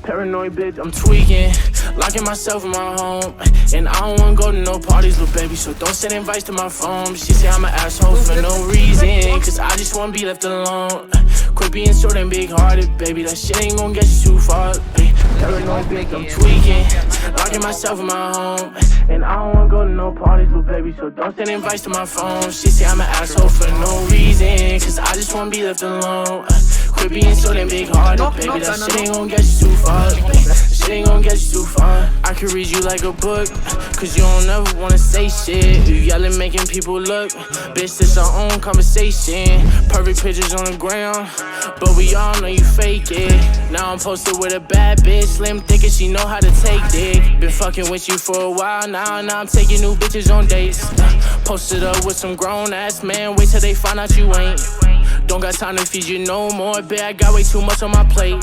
Paranoid bitch, I'm tweaking, locking myself in my home. And I don't wanna go to no parties, little baby, so don't send invites to my phone. She say I'm an asshole for no reason, cause I just wanna be left alone. Quit being so damn big-hearted, baby, that shit ain't gon' get you too far. Paranoid bitch, I'm tweaking, locking myself in my home. And I don't wanna go to no parties, little baby, so don't send invites to my phone. She say I'm an asshole for no reason, cause I just wanna be left alone. Quit being so damn big-hearted, baby, that shit ain't gon' get you too far. Shit ain't gon' get you too far. I can read you like a book, cause you don't ever wanna say shit. You yelling, making people look. Bitch, this our own conversation. Perfect pictures on the ground, but we all know you fake it. Now I'm posted with a bad bitch, slim thick and she know how to take dick. Been fucking with you for a while now I'm taking new bitches on dates. Posted up with some grown ass man, wait till they find out you ain't. Don't got time to feed you no more, bitch, I got way too much on my plate.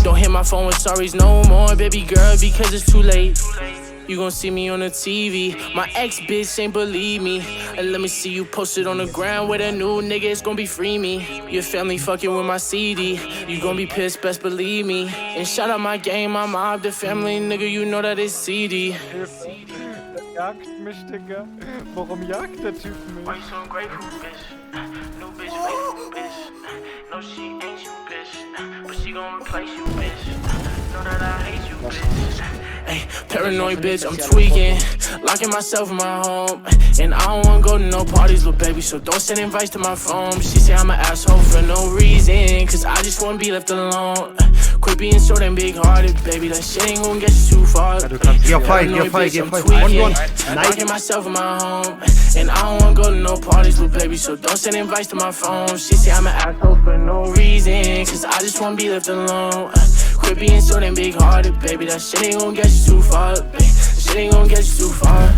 Don't hit my phone with sorries no more, baby girl, because it's too late. You gon' see me on the TV, my ex bitch ain't believe me. And let me see you posted on the ground with a new nigga, it's gon' be free me. Your family fucking with my CD, you gon' be pissed, best believe me. And shout out my gang, my mob, the family, nigga, you know that it's CD. Jagt mich, Digga. Warum jagt der Typ mich? Why you so ungrateful, bitch? No bitch, faithful, bitch. No, she ain't you, bitch. But she gon' replace you, bitch. Know that I hate you, bitch. Ay, paranoid bitch, I'm tweaking, locking myself in my home. And I don't wanna go to no parties, little baby, so don't send invites to my phone. She say I'm an asshole for no reason, cause I just wanna be left alone. Quit being so damn big-hearted, baby, that shit ain't gon' get you too far. You're fine. Locking myself in my home. And I don't wanna go to no parties, little baby, so don't send invites to my phone. She say I'm an asshole for no reason, cause I just wanna be left alone. Quit being so damn big-hearted, baby, that shit ain't gon' get you too far. Shit ain't gon' get you too far.